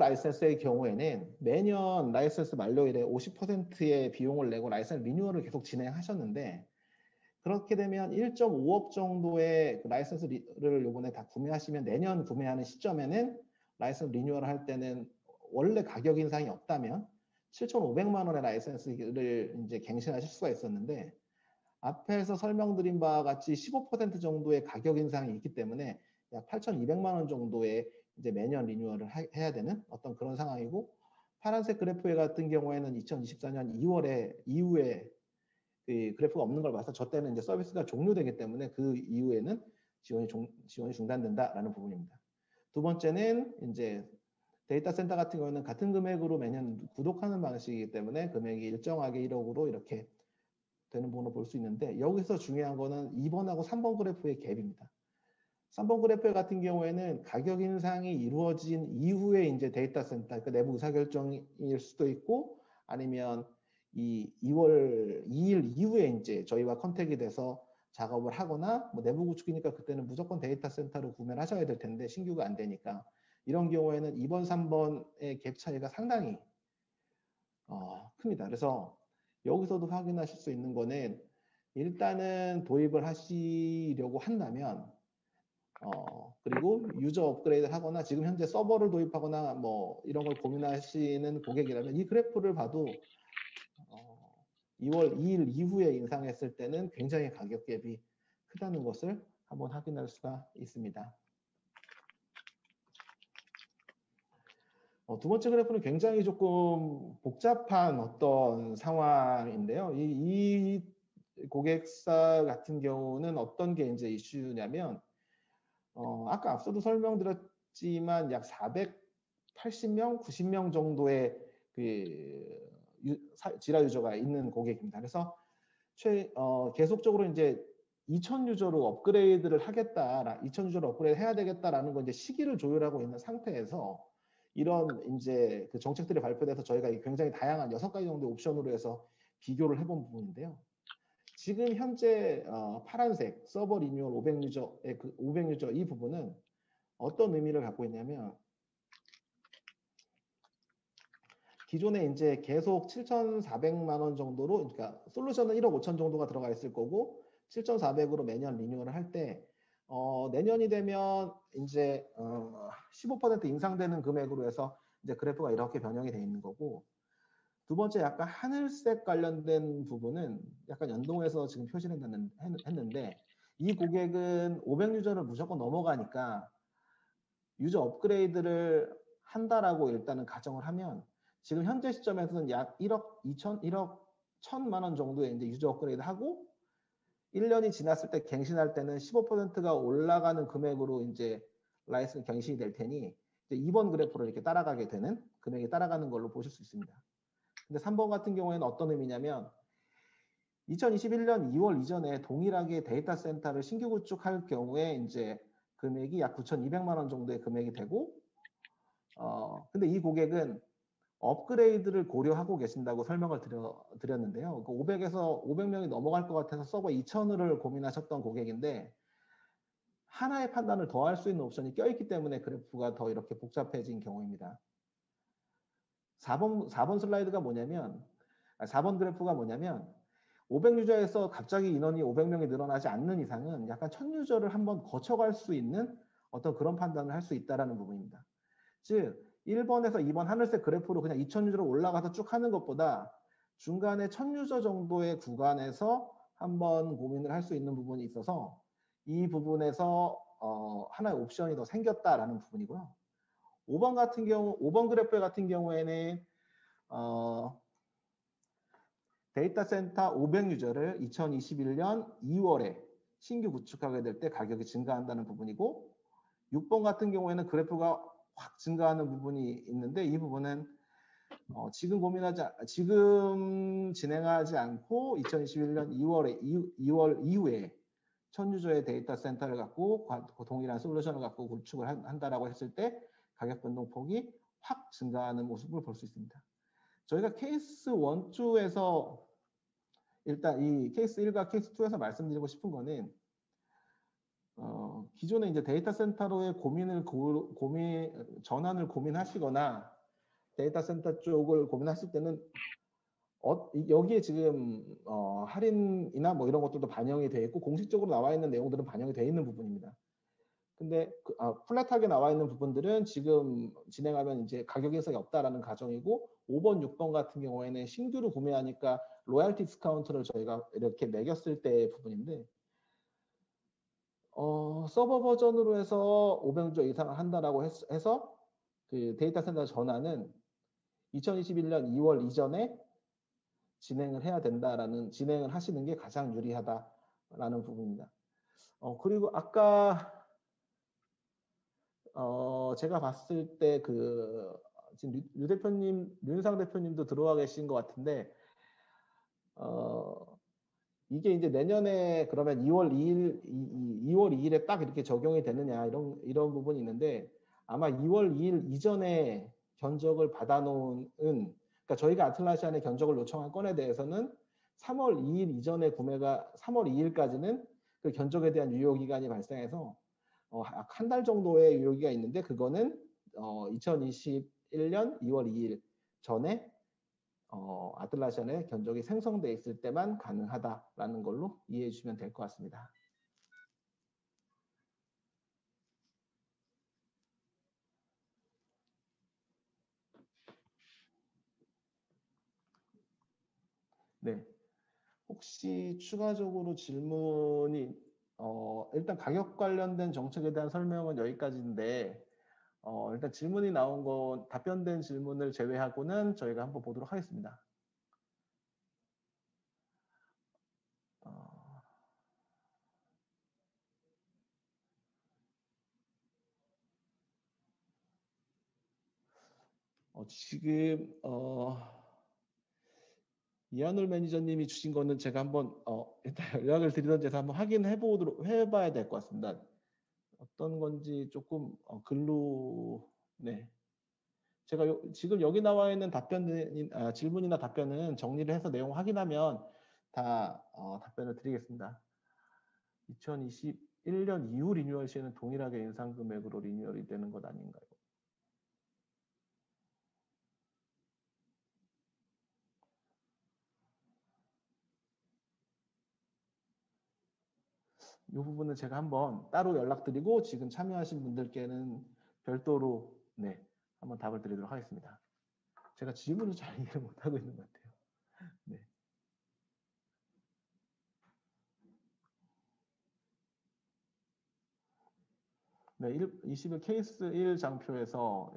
라이센스의 경우에는 매년 라이센스 만료일에 50%의 비용을 내고 라이센스 리뉴얼을 계속 진행하셨는데 그렇게 되면 1.5억 정도의 그 라이센스를 이번에 다 구매하시면 내년 구매하는 시점에는 라이센스 리뉴얼을 할 때는 원래 가격 인상이 없다면 7,500만 원의 라이센스를 이제 갱신하실 수가 있었는데 앞에서 설명드린 바와 같이 15% 정도의 가격 인상이 있기 때문에 약 8,200만 원 정도의 이제 매년 리뉴얼을 해야 되는 어떤 그런 상황이고 파란색 그래프 같은 경우에는 2024년 2월에 이후에 그 그래프가 없는 걸 봐서 저 때는 이제 서비스가 종료되기 때문에 그 이후에는 지원이 중단된다라는 부분입니다. 두 번째는 이제 데이터 센터 같은 경우는 같은 금액으로 매년 구독하는 방식이기 때문에 금액이 일정하게 1억으로 이렇게 되는 부분을 볼 수 있는데 여기서 중요한 거는 2번하고 3번 그래프의 갭입니다. 3번 그래프 같은 경우에는 가격 인상이 이루어진 이후에 이제 데이터 센터, 그러니까 내부 의사결정일 수도 있고 아니면 이 2월 2일 이후에 이제 저희와 컨택이 돼서 작업을 하거나 뭐 내부 구축이니까 그때는 무조건 데이터 센터로 구매를 하셔야 될 텐데 신규가 안 되니까 이런 경우에는 2번, 3번의 갭 차이가 상당히 큽니다. 그래서 여기서도 확인하실 수 있는 거는 일단은 도입을 하시려고 한다면 그리고 유저 업그레이드를 하거나 지금 현재 서버를 도입하거나 뭐 이런 걸 고민하시는 고객이라면 이 그래프를 봐도 2월 2일 이후에 인상했을 때는 굉장히 가격 갭이 크다는 것을 한번 확인할 수가 있습니다. 두 번째 그래프는 굉장히 조금 복잡한 어떤 상황인데요. 이 고객사 같은 경우는 어떤 게 이제 이슈냐면 아까 앞서도 설명드렸지만 약 480명, 90명 정도의 그 지라 유저가 있는 고객입니다. 그래서 계속적으로 이제 2000 유저로 업그레이드를 하겠다, 2000 유저로 업그레이드 해야 되겠다라는 건 이제 시기를 조율하고 있는 상태에서 이런 이제 그 정책들이 발표돼서 저희가 굉장히 다양한 6가지 정도의 옵션으로 해서 비교를 해본 부분인데요. 지금 현재 파란색 서버 리뉴얼 500유저의 그 500유저 이 부분은 어떤 의미를 갖고 있냐면, 기존에 이제 계속 7,400만 원 정도로, 그러니까 솔루션은 1억 5천 정도가 들어가 있을 거고 7,400으로 매년 리뉴얼을 할 때 내년이 되면 이제 15% 인상되는 금액으로 해서 이제 그래프가 이렇게 변형이 돼 있는 거고, 두 번째 약간 하늘색 관련된 부분은 약간 연동해서 지금 표시를 했는데, 이 고객은 500유저를 무조건 넘어가니까 유저 업그레이드를 한다라고 일단은 가정을 하면 지금 현재 시점에서는 약 1억 2천, 1억 1천만 원 정도의 이제 유저 업그레이드 하고 1년이 지났을 때 갱신할 때는 15%가 올라가는 금액으로 이제 라이센스 갱신이 될 테니 이제 2번 그래프를 이렇게 따라가게 되는, 금액이 따라가는 걸로 보실 수 있습니다. 근데 3번 같은 경우에는 어떤 의미냐면 2021년 2월 이전에 동일하게 데이터 센터를 신규 구축할 경우에 이제 금액이 약 9,200만 원 정도의 금액이 되고, 근데 이 고객은 업그레이드를 고려하고 계신다고 설명을 드렸는데요. 그 500에서 500명이 넘어갈 것 같아서 서버 2,000을 고민하셨던 고객인데 하나의 판단을 더 할 수 있는 옵션이 껴있기 때문에 그래프가 더 이렇게 복잡해진 경우입니다. 4번 슬라이드가 뭐냐면, 4번 그래프가 뭐냐면 500유저에서 갑자기 인원이 500명이 늘어나지 않는 이상은 약간 1000유저를 한번 거쳐갈 수 있는 어떤 그런 판단을 할 수 있다는 부분입니다. 즉 1번에서 2번 하늘색 그래프로 그냥 2000유저로 올라가서 쭉 하는 것보다 중간에 1000유저 정도의 구간에서 한번 고민을 할 수 있는 부분이 있어서 이 부분에서 하나의 옵션이 더 생겼다라는 부분이고요. 5번 같은 경우, 5번 그래프 같은 경우에는 데이터 센터 500유저를 2021년 2월에 신규 구축하게 될 때 가격이 증가한다는 부분이고, 6번 같은 경우에는 그래프가 확 증가하는 부분이 있는데 이 부분은 지금 진행하지 않고 2021년 2월 이후에 1000유저의 데이터 센터를 갖고 동일한 솔루션을 갖고 구축을 한다라고 했을 때 가격 변동폭이 확 증가하는 모습을 볼 수 있습니다. 저희가 케이스 1, 2에서 일단 이 케이스 1과 케이스 2에서 말씀드리고 싶은 거는 기존에 이제 데이터 센터로의 전환을 고민하시거나 데이터 센터 쪽을 고민하실 때는 여기에 지금 할인이나 뭐 이런 것들도 반영이 되어 있고 공식적으로 나와 있는 내용들은 반영이 되어 있는 부분입니다. 근데 플랫하게 나와 있는 부분들은 지금 진행하면 이제 가격 인상이 없다라는 가정이고, 5번, 6번 같은 경우에는 신규로 구매하니까 로얄티 디스카운트를 저희가 이렇게 매겼을 때의 부분인데, 서버 버전으로 해서 500조 이상을 한다라고 해서 그 데이터 센터 전환은 2021년 2월 이전에 진행을 하시는 게 가장 유리하다라는 부분입니다. 그리고 아까 제가 봤을 때 지금 류윤상 대표님도 들어와 계신 것 같은데, 이게 이제 내년에 그러면 2월 2일에 딱 이렇게 적용이 되느냐 이런 부분이 있는데, 아마 2월 2일 이전에 견적을 받아놓은, 그러니까 저희가 아틀라시안에 견적을 요청한 건에 대해서는 3월 2일 이전에 3월 2일까지는 그 견적에 대한 유효 기간이 발생해서 한 달 정도의 유효기가 있는데, 그거는 2021년 2월 2일 전에 아틀라시안의 견적이 생성돼 있을 때만 가능하다라는 걸로 이해해 주시면 될 것 같습니다. 네, 혹시 추가적으로 질문이 일단 가격 관련된 정책에 대한 설명은 여기까지인데, 일단 질문이 나온 거 답변된 질문을 제외하고는 저희가 한번 보도록 하겠습니다. 지금 이한울 매니저님이 주신 거는 제가 한번 일단 연락을 드리던 데서 한번 해봐야 될 것 같습니다. 어떤 건지 조금 글로, 네, 제가 지금 여기 나와 있는 질문이나 답변은 정리를 해서 내용 확인하면 다 답변을 드리겠습니다. 2021년 이후 리뉴얼 시에는 동일하게 인상 금액으로 리뉴얼이 되는 것 아닌가요? 이 부분은 제가 한번 따로 연락드리고 지금 참여하신 분들께는 별도로 네, 한번 답을 드리도록 하겠습니다. 제가 질문을 잘 이해를 못하고 있는 것 같아요. 네. 네, 20일 케이스 1 장표에서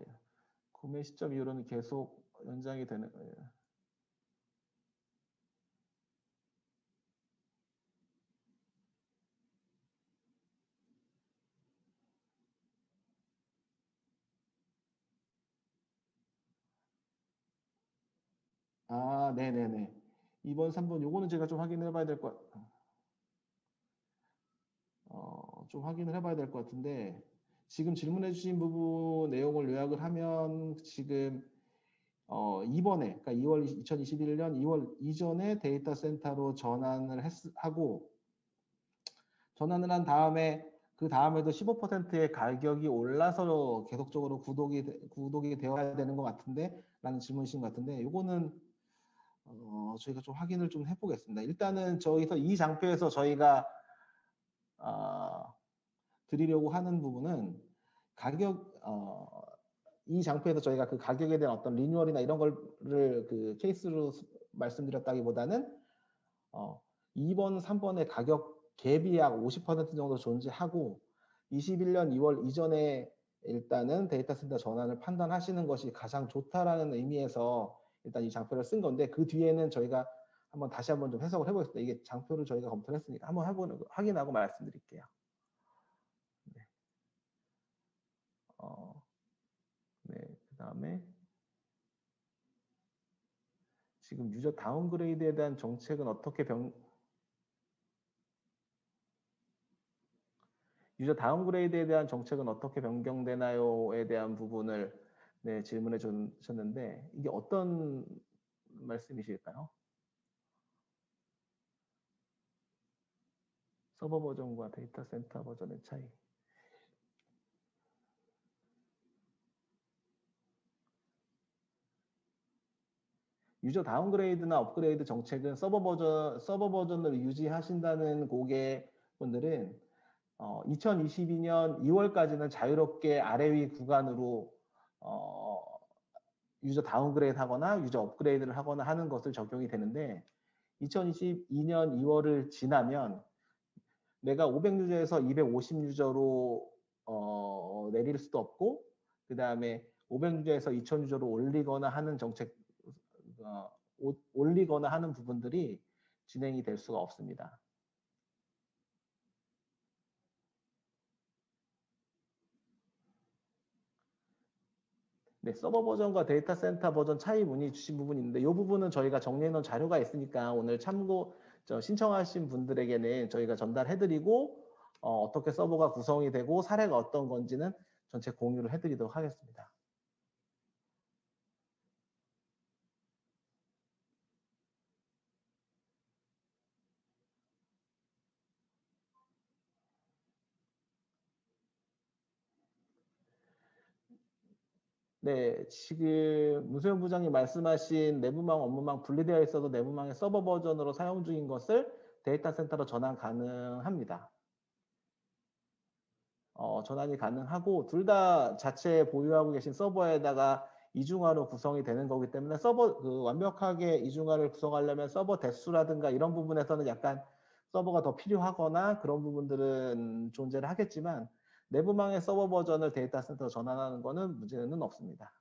구매 시점 이후로는 계속 연장이 되는 거예요. 아, 네네네. 2번, 3번 요거는 제가 좀 확인해 봐야 될 것, 좀 확인을 해봐야 될 것 같은데 지금 질문해 주신 부분 내용을 요약을 하면 지금 2번에 그러니까 2021년 2월 이전에 데이터 센터로 전환을 하고 전환을 한 다음에 그 다음에도 15%의 가격이 올라서 계속적으로 구독이 되어야 되는 것 같은데 라는 질문이신 것 같은데 요거는 저희가 좀 확인을 좀 해보겠습니다. 일단은 저기서 이 장표에서 저희가 드리려고 하는 부분은 가격 이 장표에서 저희가 그 가격에 대한 어떤 리뉴얼이나 이런 거를 그 케이스로 말씀드렸다기보다는 2번, 3번의 가격 갭이 약 50% 정도 존재하고 21년 2월 이전에 일단은 데이터 센터 전환을 판단하시는 것이 가장 좋다라는 의미에서 일단 이 장표를 쓴 건데 그 뒤에는 저희가 다시 한번 좀 해석을 해보겠습니다. 이게 장표를 저희가 검토를 했으니까 한번 확인하고 말씀드릴게요. 네. 네, 그 다음에 지금 유저 다운그레이드에 대한 정책은 어떻게 유저 다운그레이드에 대한 정책은 어떻게 변경되나요에 대한 부분을 네, 질문해 주셨는데 이게 어떤 말씀이실까요? 서버 버전과 데이터 센터 버전의 차이. 유저 다운그레이드나 업그레이드 정책은 서버 버전을 유지하신다는 고객분들은 2022년 2월까지는 자유롭게 아래 위 구간으로 유저 다운그레이드 하거나 유저 업그레이드를 하거나 하는 것을 적용이 되는데 2022년 2월을 지나면 내가 500유저에서 250유저로 내릴 수도 없고 그 다음에 500유저에서 2000유저로 올리거나 하는 정책 올리거나 하는 부분들이 진행이 될 수가 없습니다. 네, 서버 버전과 데이터 센터 버전 차이 문의 주신 부분이 있는데 이 부분은 저희가 정리해 놓은 자료가 있으니까 오늘 신청하신 분들에게는 저희가 전달해드리고 어떻게 서버가 구성이 되고 사례가 어떤 건지는 전체 공유를 해드리도록 하겠습니다. 네, 지금 문소영 부장님 말씀하신 내부망, 업무망 분리되어 있어도 내부망의 서버 버전으로 사용 중인 것을 데이터 센터로 전환 가능합니다. 전환이 가능하고 둘 다 자체 보유하고 계신 서버에다가 이중화로 구성이 되는 거기 때문에 완벽하게 이중화를 구성하려면 서버 대수라든가 이런 부분에서는 약간 서버가 더 필요하거나 그런 부분들은 존재를 하겠지만 내부망의 서버 버전을 데이터 센터로 전환하는 거는 문제는 없습니다.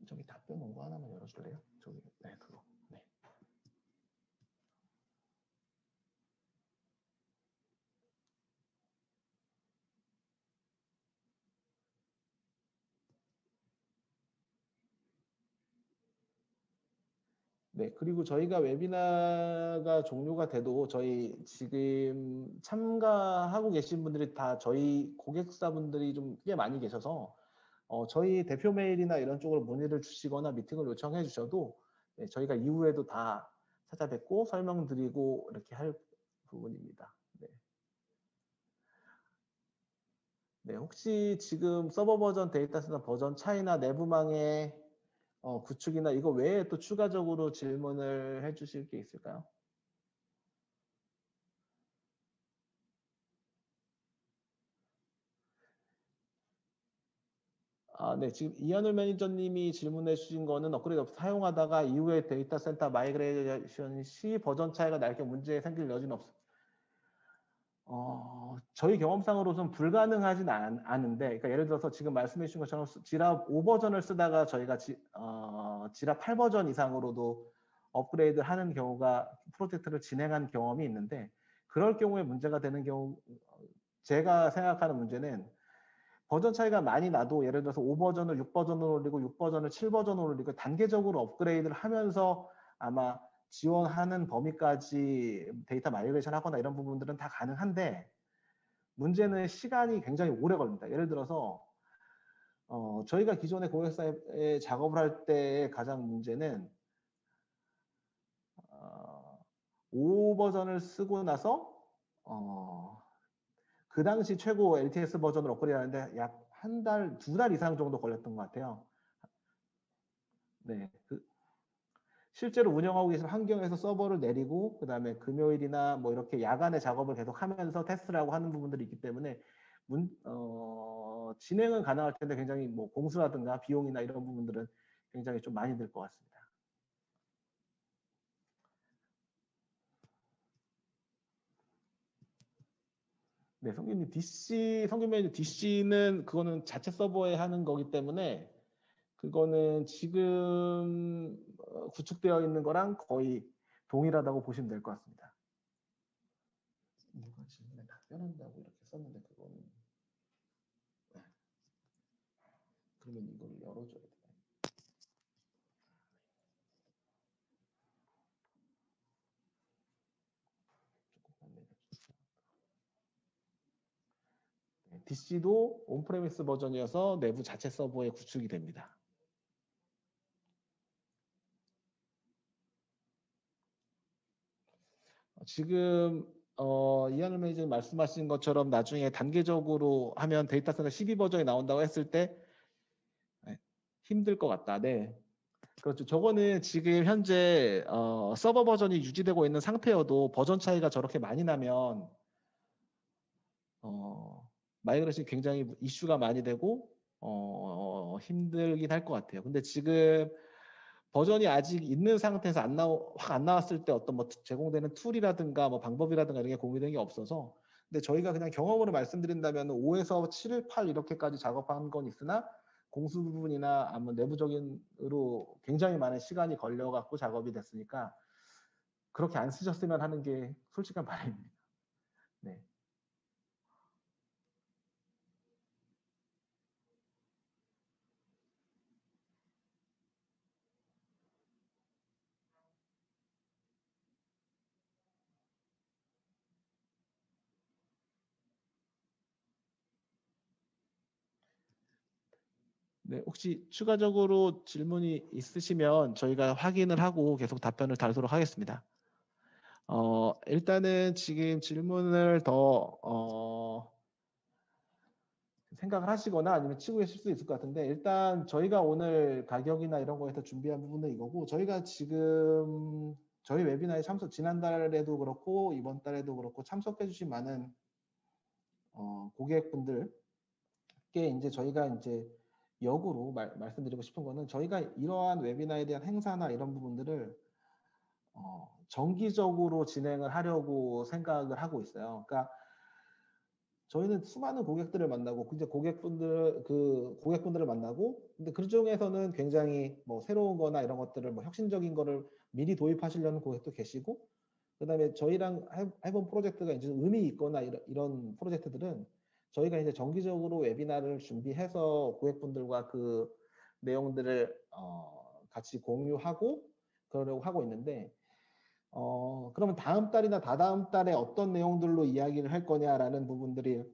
저기 답변 원고 하나만 열어줄래요? 저기 네 그거. 네. 네, 그리고 저희가 웨비나가 종료가 돼도 저희 지금 참가하고 계신 분들이 다 저희 고객사분들이 좀 꽤 많이 계셔서 저희 대표 메일이나 이런 쪽으로 문의를 주시거나 미팅을 요청해 주셔도 네, 저희가 이후에도 다 찾아뵙고 설명드리고 이렇게 할 부분입니다. 네. 네, 혹시 지금 서버 버전, 데이터 센터 버전 차이나 내부망의 구축이나 이거 외에 또 추가적으로 질문을 해 주실 게 있을까요? 네, 지금 이한울 매니저님이 질문해 주신 거는 업그레이드 사용하다가 이후에 데이터 센터 마이그레이션 시 버전 차이가 날 경우 문제 생길 여지는 저희 경험상으로는 불가능하진 않은데, 그러니까 예를 들어서 지금 말씀해 주신 것처럼 지라 5버전을 쓰다가 저희가 지라 8버전 이상으로도 업그레이드 하는 경우가 프로젝트를 진행한 경험이 있는데, 그럴 경우에 문제가 되는 경우, 제가 생각하는 문제는 버전 차이가 많이 나도 예를 들어서 5버전을 6버전으로 올리고 6버전을 7버전으로 올리고 단계적으로 업그레이드를 하면서 아마 지원하는 범위까지 데이터 마이그레이션 하거나 이런 부분들은 다 가능한데 문제는 시간이 굉장히 오래 걸립니다. 예를 들어서 저희가 기존의 고객사에 작업을 할 때의 가장 문제는 5버전을 쓰고 나서 그 당시 최고 LTS 버전을 업그레이드 하는데 약 한 달, 2달 이상 정도 걸렸던 것 같아요. 네. 실제로 운영하고 계신 환경에서 서버를 내리고 그다음에 금요일이나 뭐 이렇게 야간에 작업을 계속 하면서 테스트를 하고 하는 부분들이 있기 때문에 진행은 가능할 텐데 굉장히 뭐 공수라든가 비용이나 이런 부분들은 굉장히 좀 많이 들 것 같습니다. 네, 성균님 성균 매니저 DC는 그거는 자체 서버에 하는 거기 때문에 그거는 지금 구축되어 있는 거랑 거의 동일하다고 보시면 될 것 같습니다. 누가 질문에 답변한다고 이렇게 썼는데 그거는 그러면 이걸 열어줘야 돼. 조금만 내려주세요. 네, DC도 온프레미스 버전이어서 내부 자체 서버에 구축이 됩니다. 지금 이한울 매니저님 말씀하신 것처럼 나중에 단계적으로 하면 데이터 센터 12버전이 나온다고 했을 때 힘들 것 같다. 네. 그렇죠. 저거는 지금 현재 서버 버전이 유지되고 있는 상태여도 버전 차이가 저렇게 많이 나면 마이그레이션이 굉장히 이슈가 많이 되고 힘들긴 할 것 같아요. 근데 지금 버전이 아직 있는 상태에서 확 안 나왔을 때 어떤 뭐 제공되는 툴이라든가 뭐 방법이라든가 이런 게 공유된 게 없어서 근데 저희가 그냥 경험으로 말씀드린다면 5에서 7, 8 이렇게까지 작업한 건 있으나 공수 부분이나 아마 내부적인으로 굉장히 많은 시간이 걸려갖고 작업이 됐으니까 그렇게 안 쓰셨으면 하는 게 솔직한 바람입니다. 네. 네, 혹시 추가적으로 질문이 있으시면 저희가 확인을 하고 계속 답변을 달도록 하겠습니다. 일단은 지금 질문을 더 생각을 하시거나 아니면 치고 계실 수 있을 것 같은데 일단 저희가 오늘 가격이나 이런 거에서 준비한 부분은 이거고 저희가 지금 저희 웨비나에 지난달에도 그렇고 이번 달에도 그렇고 참석해 주신 많은 고객분들께 이제 저희가 이제 역으로 말씀드리고 싶은 거는 저희가 이러한 웨비나에 대한 행사나 이런 부분들을 정기적으로 진행을 하려고 생각을 하고 있어요. 그러니까 저희는 수많은 고객들을 만나고 이제 고객분들을 만나고 근데 그 중에서는 굉장히 뭐 새로운 거나 이런 것들을 뭐 혁신적인 거를 미리 도입하시려는 고객도 계시고 그다음에 저희랑 해본 프로젝트가 이제 의미 있거나 이런 프로젝트들은 저희가 이제 정기적으로 웨비나를 준비해서 고객분들과 그 내용들을 같이 공유하고 그러려고 하고 있는데 그러면 다음 달이나 다다음 달에 어떤 내용들로 이야기를 할 거냐라는 부분들이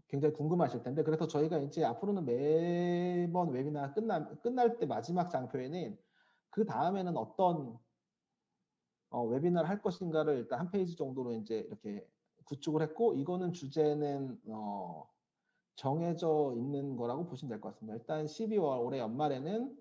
굉장히 궁금하실 텐데 그래서 저희가 이제 앞으로는 매번 웨비나 끝날 때 마지막 장표에는 그 다음에는 어떤 웨비나를 할 것인가를 일단 한 페이지 정도로 이제 이렇게 구축을 했고 이거는 주제는 정해져 있는 거라고 보시면 될 것 같습니다. 일단 12월 올해 연말에는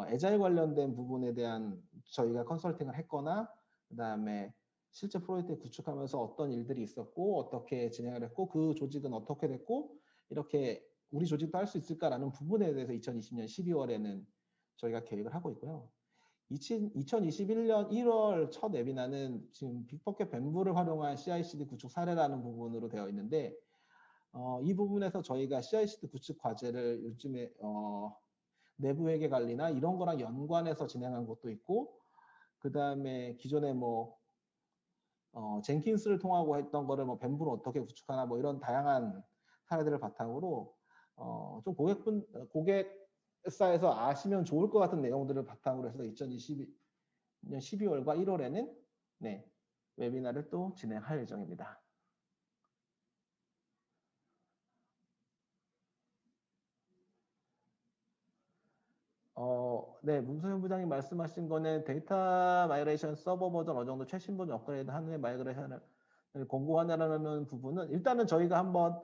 애자일 관련된 부분에 대한 저희가 컨설팅을 했거나 그다음에 실제 프로젝트 구축하면서 어떤 일들이 있었고 어떻게 진행을 했고 그 조직은 어떻게 됐고 이렇게 우리 조직도 할 수 있을까라는 부분에 대해서 2020년 12월에는 저희가 계획을 하고 있고요. 2021년 1월 첫 웨비나는 지금 빅버켓 뱀부를 활용한 CI/CD 구축 사례라는 부분으로 되어 있는데 이 부분에서 저희가 CI/CD 구축 과제를 요즘에 내부 회계 관리나 이런 거랑 연관해서 진행한 것도 있고 그 다음에 기존에 뭐 젠킨스를 통하고 했던 거를 뭐 뱀부로 어떻게 구축하나 뭐 이런 다양한 사례들을 바탕으로 좀 고객사에서 아시면 좋을 것 같은 내용들을 바탕으로 해서 2022년 12월과 1월에는 네, 웨비나를 또 진행할 예정입니다. 네, 문소영 부장님 말씀하신 거는 데이터 마이그레이션 서버 버전 어느 정도 최신 버전 업그레이드 한 후에 마이그레이션을 공고하냐라는 부분은 일단은 저희가 한번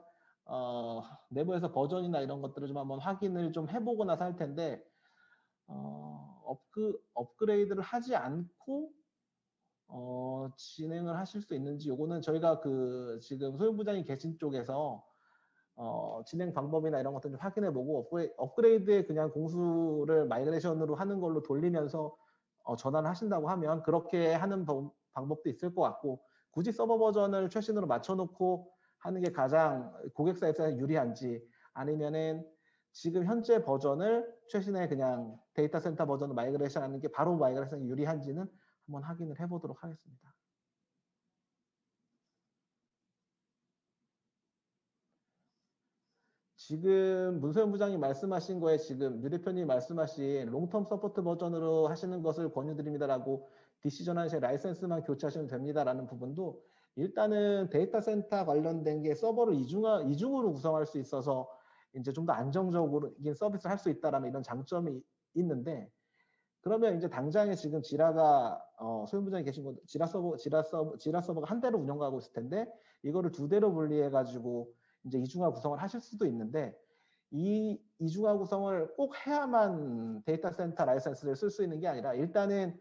내부에서 버전이나 이런 것들을 좀 한번 확인을 좀 해보고 나서 할 텐데 업그레이드를 하지 않고 진행을 하실 수 있는지 요거는 저희가 그 지금 소영 부장님 계신 쪽에서 진행 방법이나 이런 것들 좀 확인해보고 업그레이드에 그냥 공수를 마이그레이션으로 하는 걸로 돌리면서 전환을 하신다고 하면 그렇게 하는 방법도 있을 것 같고 굳이 서버 버전을 최신으로 맞춰놓고 하는 게 가장 고객사 입장에서 유리한지 아니면은 지금 현재 버전을 최신의 그냥 데이터 센터 버전으로 마이그레이션 하는 게 바로 마이그레이션이 유리한지는 한번 확인을 해보도록 하겠습니다. 지금 문소영 부장님 말씀하신 거에 지금 유 대표님 말씀하신 롱텀 서포트 버전으로 하시는 것을 권유드립니다라고 디시전 하시에 라이센스만 교체하시면 됩니다라는 부분도 일단은 데이터 센터 관련된 게 서버를 이중으로 구성할 수 있어서 이제 좀 더 안정적으로 서비스를 할 수 있다라는 이런 장점이 있는데 그러면 이제 당장에 지금 지라가 소영 부장이 계신 곳 지라 서버가 한 대로 운영하고 있을 텐데 이거를 두 대로 분리해 가지고 이제 이중화 구성을 하실 수도 있는데 이 이중화 구성을 꼭 해야만 데이터 센터 라이센스를 쓸 수 있는 게 아니라 일단은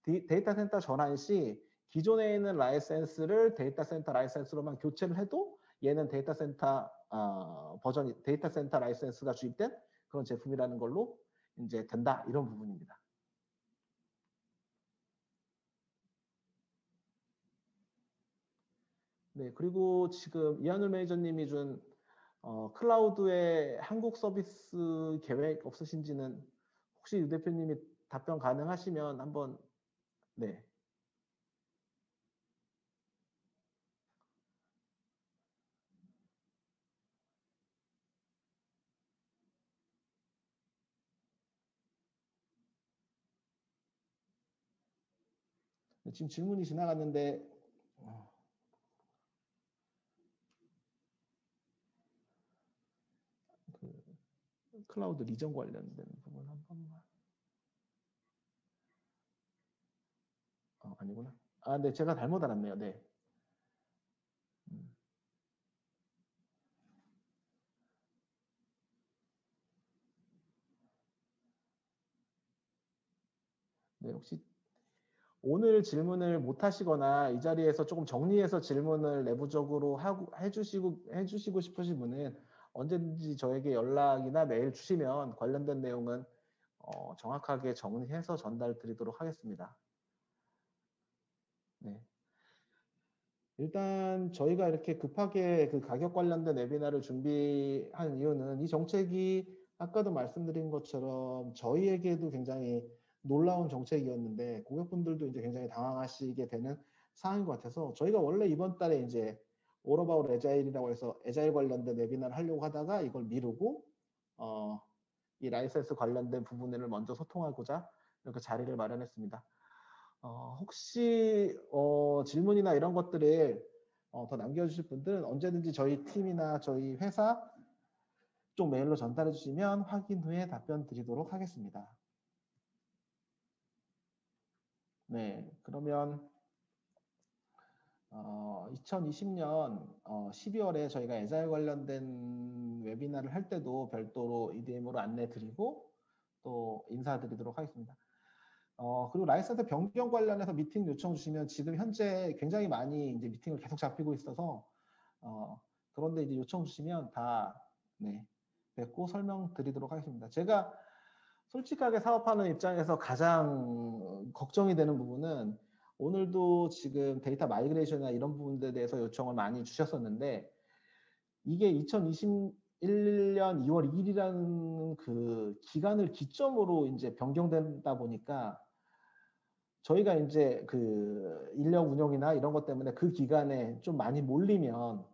데이터 센터 전환 시 기존에 있는 라이센스를 데이터 센터 라이센스로만 교체를 해도 얘는 데이터 센터 버전이 데이터 센터 라이센스가 주입된 그런 제품이라는 걸로 이제 된다 이런 부분입니다. 네, 그리고 지금 이한울 매니저님이 준 클라우드의 한국 서비스 계획 없으신지는 혹시 유 대표님이 답변 가능하시면 한번 네. 지금 질문이 지나갔는데 그 클라우드 리전 관련된 부분 한 번만. 아니구나. 네, 제가 잘못 알았네요. 네. 네, 혹시 오늘 질문을 못 하시거나 이 자리에서 조금 정리해서 질문을 내부적으로 해주시고 싶으신 분은 언제든지 저에게 연락이나 메일 주시면 관련된 내용은 정확하게 정리해서 전달 드리도록 하겠습니다. 네. 일단 저희가 이렇게 급하게 그 가격 관련된 웨비나를 준비한 이유는 이 정책이 아까도 말씀드린 것처럼 저희에게도 굉장히 놀라운 정책이었는데 고객분들도 이제 굉장히 당황하시게 되는 상황인 것 같아서 저희가 원래 이번 달에 이제 All About Agile이라고 해서 애자일 관련된 웨비나를 하려고 하다가 이걸 미루고 이 라이센스 관련된 부분을 먼저 소통하고자 이렇게 자리를 마련했습니다. 혹시 질문이나 이런 것들을 더 남겨주실 분들은 언제든지 저희 팀이나 저희 회사 쪽 메일로 전달해 주시면 확인 후에 답변 드리도록 하겠습니다. 네, 그러면 2020년 12월에 저희가 애자일 관련된 웨비나를 할 때도 별도로 EDM으로 안내 드리고 또 인사드리도록 하겠습니다. 그리고 라이선스 변경 관련해서 미팅 요청 주시면 지금 현재 굉장히 많이 이제 미팅을 계속 잡히고 있어서 그런데 이제 요청 주시면 다 네, 뵙고 설명드리도록 하겠습니다. 제가 솔직하게 사업하는 입장에서 가장 걱정이 되는 부분은 오늘도 지금 데이터 마이그레이션이나 이런 부분들에 대해서 요청을 많이 주셨었는데 이게 2021년 2월 2일이라는 그 기간을 기점으로 이제 변경된다 보니까 저희가 이제 그 인력 운영이나 이런 것 때문에 그 기간에 좀 많이 몰리면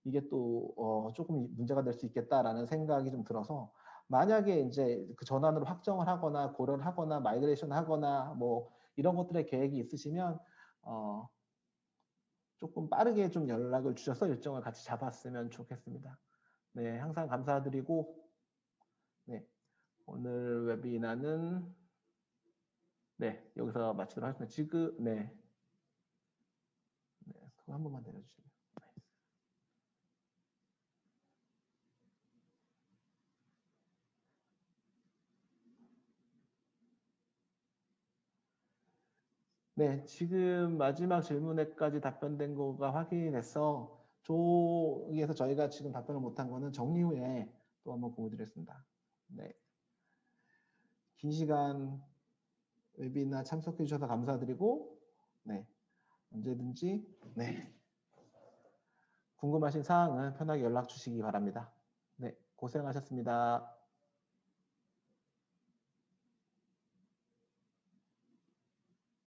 이게 또 조금 문제가 될 수 있겠다라는 생각이 좀 들어서 만약에 이제 그 전환으로 확정을 하거나 고려를 하거나 마이그레이션 하거나 뭐 이런 것들의 계획이 있으시면 조금 빠르게 좀 연락을 주셔서 일정을 같이 잡았으면 좋겠습니다. 네, 항상 감사드리고 네, 오늘 웨비나는 네, 여기서 마치도록 하겠습니다. 지금 네, 그거 한 번만 내려주시면. 네, 지금 마지막 질문에까지 답변된 거가 확인이 돼서 저기에서 저희가 지금 답변을 못한 거는 정리 후에 또 한번 공유드렸습니다. 네, 긴 시간 웨비나 참석해 주셔서 감사드리고 네, 언제든지 네, 궁금하신 사항은 편하게 연락 주시기 바랍니다. 네, 고생하셨습니다.